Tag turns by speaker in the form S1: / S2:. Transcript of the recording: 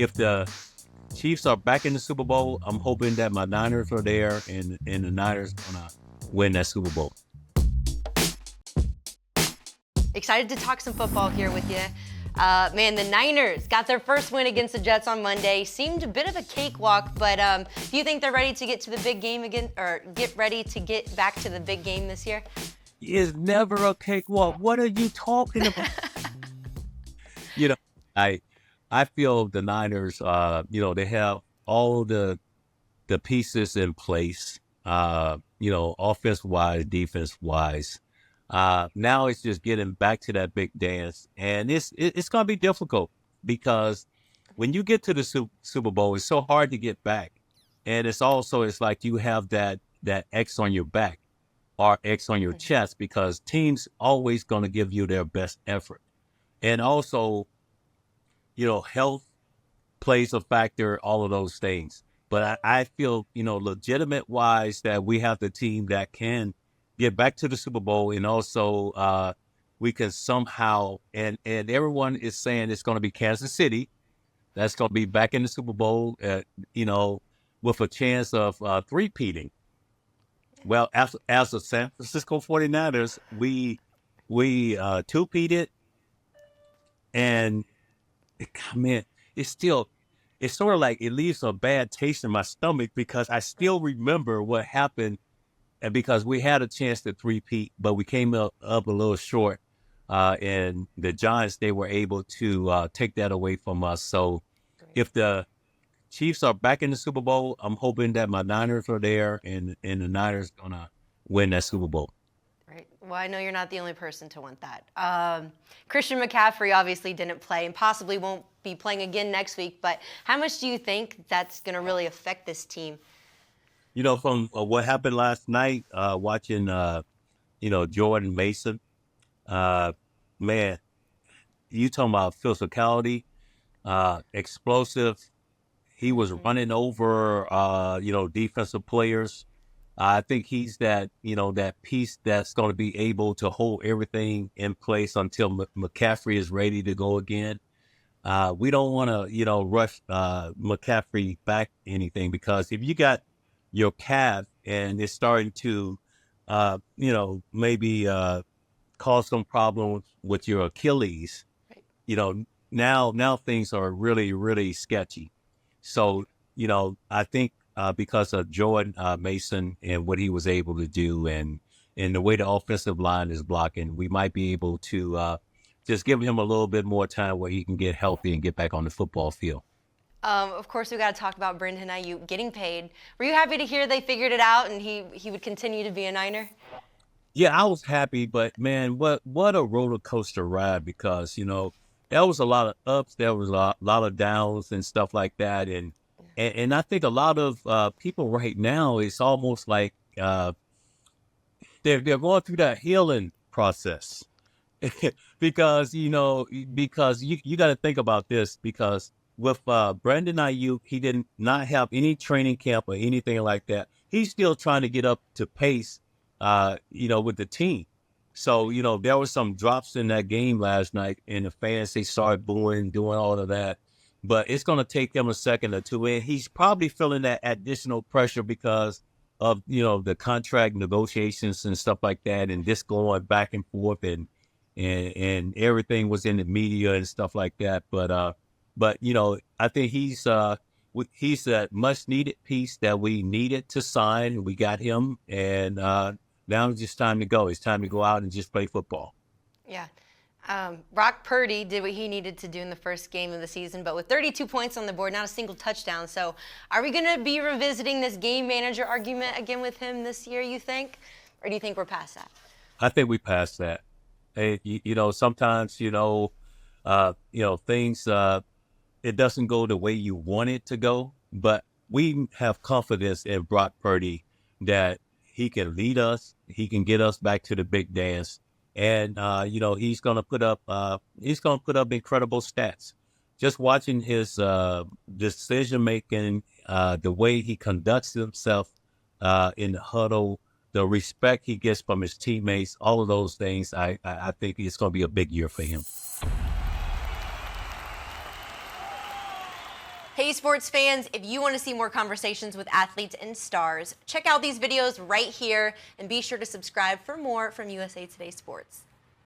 S1: if the Chiefs are back in the Super Bowl, I'm hoping that my Niners are there and the Niners gonna win that Super Bowl.
S2: Excited to talk some football here with you. Man, the Niners got their first win against the Jets on Monday. Seemed a bit of a cakewalk, but do you think they're ready to get to the big game again, or get ready to get back to the big game this year?
S1: It's never a cakewalk. What are you talking about? you know, I feel the Niners, they have all the pieces in place, offense wise, defense wise. Now it's just getting back to that big dance, and it's going to be difficult because when you get to the Super Bowl, it's so hard to get back, and it's like you have that X on your back or X on your chest because teams always going to give you their best effort, and also, health plays a factor, all of those things. But I feel, legitimate wise that we have the team that can get back to the Super Bowl, and also we can somehow, and everyone is saying it's going to be Kansas City. That's going to be back in the Super Bowl, with a chance of three-peating. Well, as the San Francisco 49ers, we two-peated, and man, it's sort of like it leaves a bad taste in my stomach because I still remember what happened. And because we had a chance to three-peat, but we came up a little short, and the Giants, they were able to take that away from us. So if the Chiefs are back in the Super Bowl, I'm hoping that my Niners are there and the Niners going to win that Super Bowl.
S2: Right. Well, I know you're not the only person to want that. Christian McCaffrey obviously didn't play and possibly won't be playing again next week, but how much do you think that's going to really affect this team?
S1: From what happened last night, watching, Jordan Mason, man, you talking about physicality, explosive. He was running over, defensive players. I think he's that piece that's going to be able to hold everything in place until McCaffrey is ready to go again. We don't want to, rush McCaffrey back anything, because if you got your calf and it's starting to, maybe cause some problems with your Achilles, now things are really, really sketchy. So, I think because of Jordan Mason and what he was able to do and the way the offensive line is blocking, we might be able to just give him a little bit more time where he can get healthy and get back on the football field.
S2: Of course, we got to talk about Brandon Aiyuk getting paid. Were you happy to hear they figured it out and he would continue to be a Niner?
S1: Yeah, I was happy, but man, what a roller coaster ride, because there was a lot of ups, there was a lot of downs and stuff like that, and I think a lot of people right now, it's almost like they're going through that healing process. because you got to think about this, because with Brandon Aiyuk, he did not have any training camp or anything like that. He's still trying to get up to pace, with the team. So, there were some drops in that game last night, and the fans, they started booing, doing all of that. But it's going to take them a second or two, and he's probably feeling that additional pressure because of, the contract negotiations and stuff like that, and this going back and forth, and everything was in the media and stuff like that. But I think he's that much needed piece that we needed to sign. We got him, and now it's just time to go. It's time to go out and just play football.
S2: Yeah. Brock Purdy did what he needed to do in the first game of the season, but with 32 points on the board, not a single touchdown. So are we going to be revisiting this game manager argument again with him this year, you think? Or do you think we're past that?
S1: I think we passed that. Hey, sometimes, things, it doesn't go the way you want it to go, but we have confidence in Brock Purdy that he can lead us. He can get us back to the big dance. And, he's going to put up incredible stats. Just watching his decision-making, the way he conducts himself in the huddle, the respect he gets from his teammates, all of those things, I think it's going to be a big year for him.
S2: Hey, sports fans, if you want to see more conversations with athletes and stars, check out these videos right here and be sure to subscribe for more from USA Today Sports.